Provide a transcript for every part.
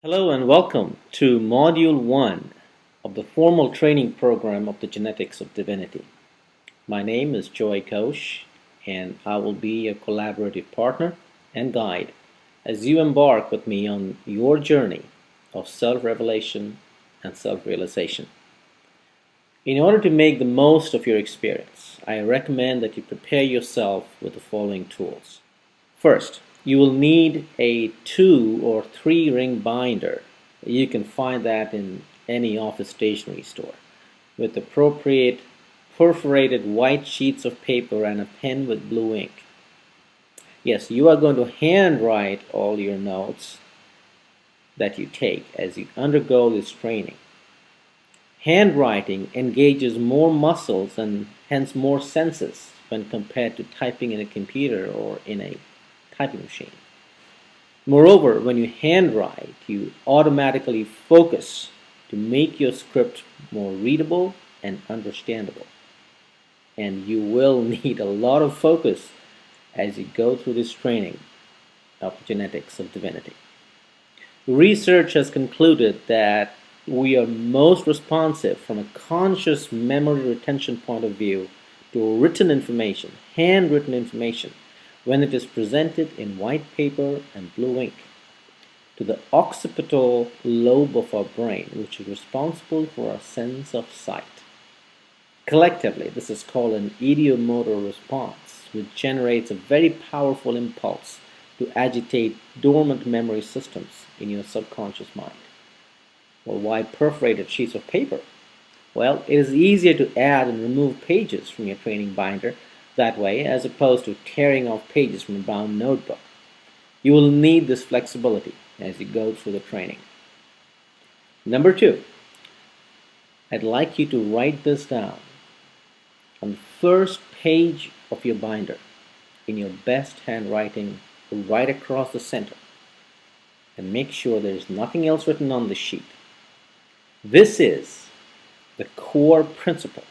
Hello and welcome to Module 1 of the formal training program of the Genetics of Divinity. My name is Joy Kosh and I will be your collaborative partner and guide as you embark with me on your journey of self-revelation and self-realization. In order to make the most of your experience, I recommend that you prepare yourself with the following tools. First, you will need a 2 or 3 ring binder. You can find that in any office stationery store with appropriate perforated white sheets of paper and a pen with blue ink. Yes, you are going to handwrite all your notes that you take as you undergo this training. Handwriting engages more muscles and hence more senses when compared to typing in a computer or in a typing machine. Moreover, when you handwrite, you automatically focus to make your script more readable and understandable. And you will need a lot of focus as you go through this training of Genetics of Divinity. Research has concluded that we are most responsive from a conscious memory retention point of view to written information, handwritten information, when it is presented in white paper and blue ink, to the occipital lobe of our brain, which is responsible for our sense of sight. Collectively, this is called an ideomotor response, which generates a very powerful impulse to agitate dormant memory systems in your subconscious mind. Well, why perforated sheets of paper? Well, it is easier to add and remove pages from your training binder that way, as opposed to tearing off pages from a bound notebook. You will need this flexibility as you go through the training. Number 2, I'd like you to write this down on the first page of your binder in your best handwriting, right across the center, and make sure there's nothing else written on the sheet. This is the core principle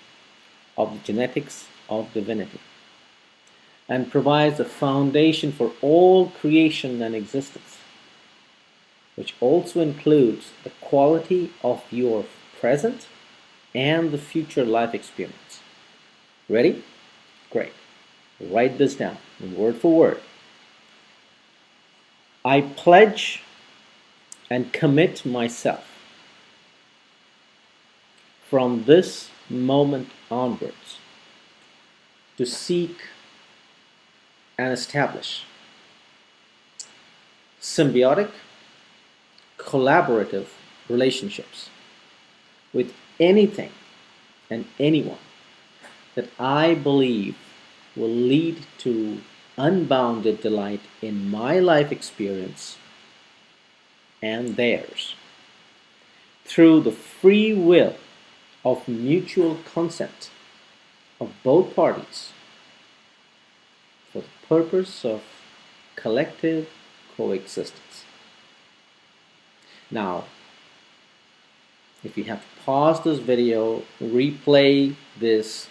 of the Genetics of Divinity, and provides a foundation for all creation and existence, which also includes the quality of your present and the future life experience. Ready? Great. Write this down word for word. I pledge and commit myself from this moment onwards to seek and establish symbiotic, collaborative relationships with anything and anyone that I believe will lead to unbounded delight in my life experience and theirs through the free will of mutual consent of both parties for the purpose of collective coexistence. Now, if you have to pause this video, replay this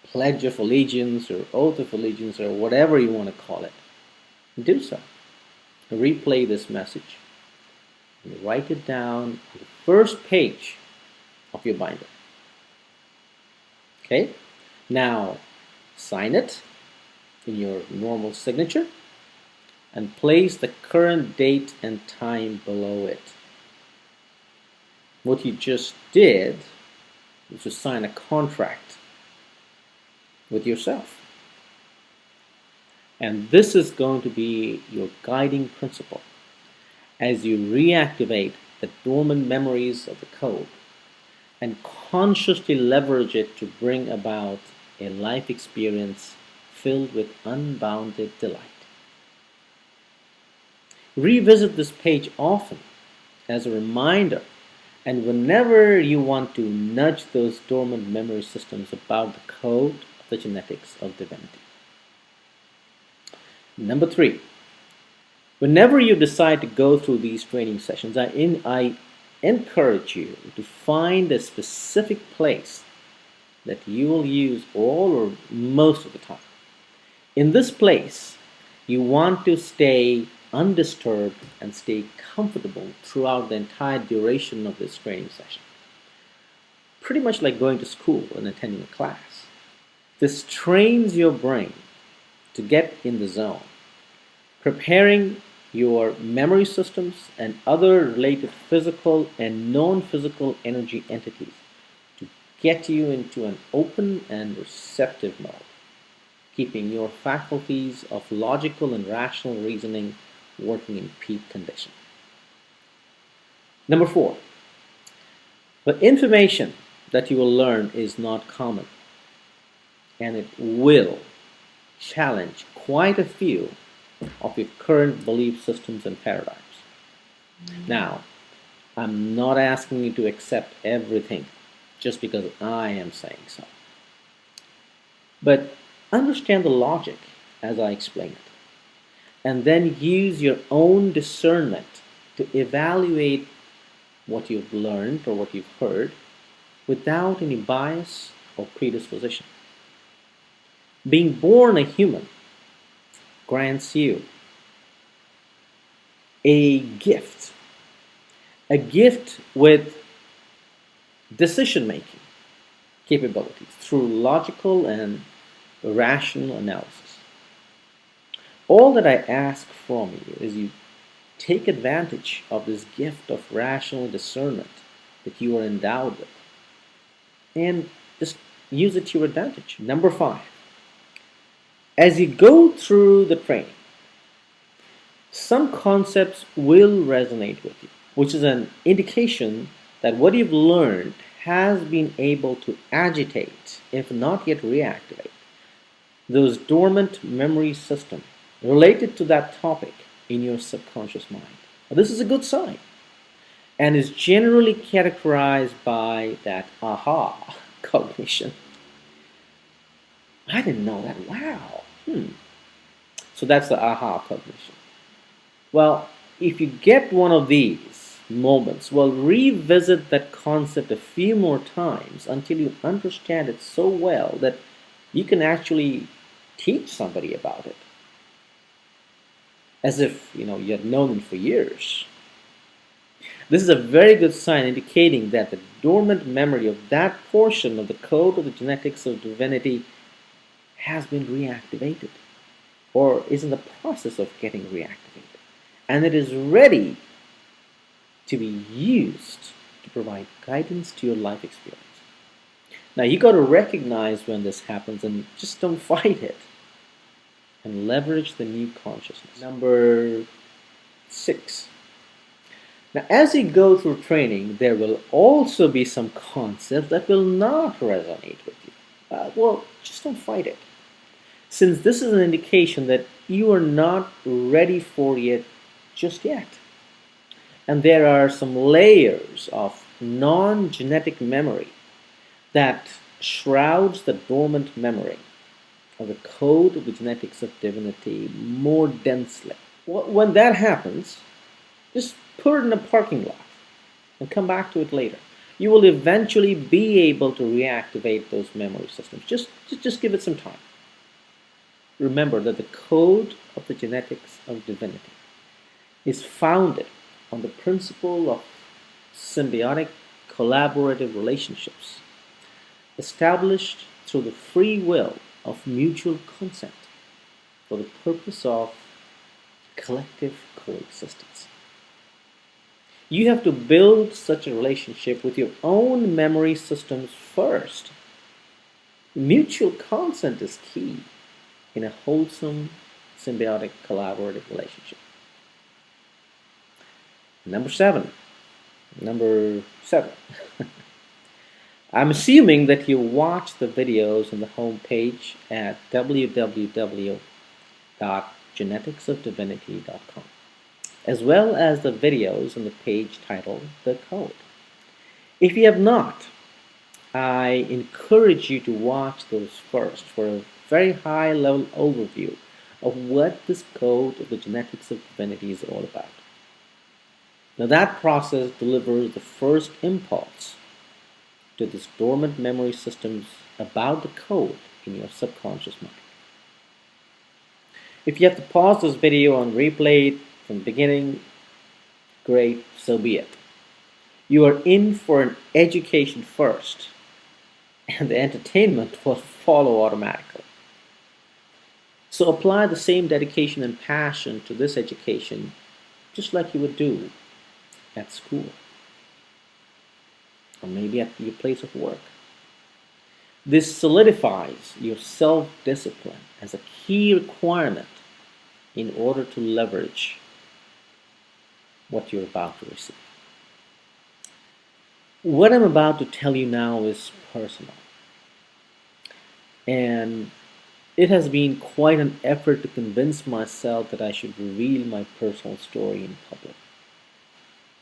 Pledge of Allegiance or Oath of Allegiance or whatever you want to call it, do so. Replay this message and write it down on the first page of your binder. Okay? Now, sign it in your normal signature and place the current date and time below it. What you just did was to sign a contract with yourself. And this is going to be your guiding principle as you reactivate the dormant memories of the code and consciously leverage it to bring about a life experience filled with unbounded delight. Revisit this page often as a reminder, and whenever you want to nudge those dormant memory systems about the code of the Genetics of Divinity. Number 3, whenever you decide to go through these training sessions, I encourage you to find a specific place that you will use all or most of the time. In this place, you want to stay undisturbed and stay comfortable throughout the entire duration of this training session. Pretty much like going to school and attending a class. This trains your brain to get in the zone, preparing your memory systems and other related physical and non-physical energy entities to get you into an open and receptive mode, keeping your faculties of logical and rational reasoning working in peak condition. Number 4, the information that you will learn is not common, and it will challenge quite a few of your current belief systems and paradigms. Now, I'm not asking you to accept everything just because I am saying so. But understand the logic as I explain it, and then use your own discernment to evaluate what you've learned or what you've heard without any bias or predisposition. Being born a human grants you a gift with decision-making capabilities through logical and rational analysis. All that I ask from you is you take advantage of this gift of rational discernment that you are endowed with and just use it to your advantage. Number 5, as you go through the training, some concepts will resonate with you, which is an indication that what you've learned has been able to agitate, if not yet reactivate, those dormant memory systems related to that topic in your subconscious mind. Now, this is a good sign and is generally characterized by that aha cognition. I didn't know that. Wow. So that's the aha cognition. Well, if you get one of these moments, well, revisit that concept a few more times until you understand it so well that you can actually teach somebody about it, as if you had known it for years. This is a very good sign indicating that the dormant memory of that portion of the code of the genetics of divinity has been reactivated or is in the process of getting reactivated, and it is ready to be used to provide guidance to your life experience. Now you got to recognize when this happens and just don't fight it and leverage the new consciousness. Number 6. Now as you go through training, there will also be some concepts that will not resonate with you. Well, just don't fight it, since this is an indication that you are not ready for it just yet. And there are some layers of non-genetic memory that shrouds the dormant memory of the code of the genetics of divinity more densely. When that happens, just put it in a parking lot and come back to it later. You will eventually be able to reactivate those memory systems. Just give it some time. Remember that the code of the genetics of divinity is founded on the principle of symbiotic collaborative relationships established through the free will of mutual consent for the purpose of collective coexistence. You have to build such a relationship with your own memory systems first. Mutual consent is key in a wholesome, symbiotic, collaborative relationship. Number 7. I'm assuming that you watch the videos on the home page at www.geneticsofdivinity.com, as well as the videos on the page titled The Code. If you have not, I encourage you to watch those first for a very high-level overview of what this code of the genetics of divinity is all about. Now that process delivers the first impulse to this dormant memory systems about the code in your subconscious mind. If you have to pause this video and replay it from the beginning, great, so be it. You are in for an education first, and the entertainment will follow automatically. So apply the same dedication and passion to this education just like you would do at school or maybe at your place of work. This solidifies your self-discipline as a key requirement in order to leverage what you're about to receive. What I'm about to tell you now is personal, and it has been quite an effort to convince myself that I should reveal my personal story in public.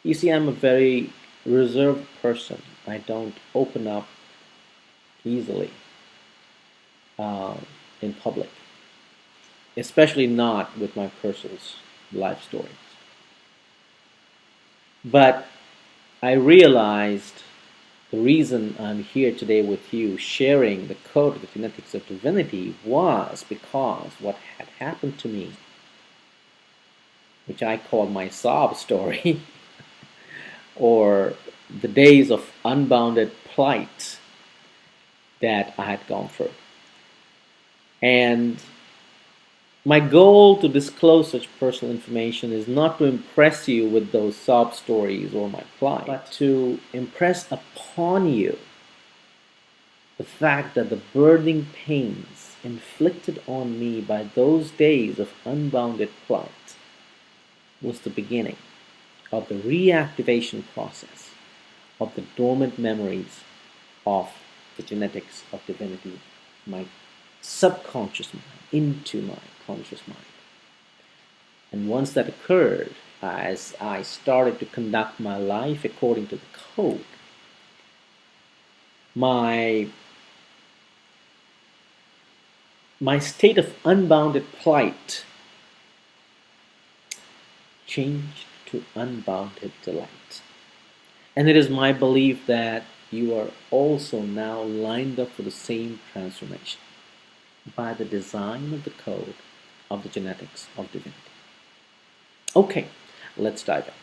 You see, I'm a very reserved person. I don't open up easily uh, in public, especially not with my personal life stories. But I realized the reason I'm here today with you sharing the code of the Genetics of Divinity was because what had happened to me, which I call my sob story, or the days of unbounded plight that I had gone through. And my goal to disclose such personal information is not to impress you with those sob stories or my plight, but to impress upon you the fact that the burning pains inflicted on me by those days of unbounded plight was the beginning of the reactivation process of the dormant memories of the genetics of divinity, my subconscious mind, into my conscious mind. And once that occurred, as I started to conduct my life according to the code, my state of unbounded plight changed to unbounded delight. And it is my belief that you are also now lined up for the same transformation by the design of the code of the genetics of divinity. Okay, let's dive in.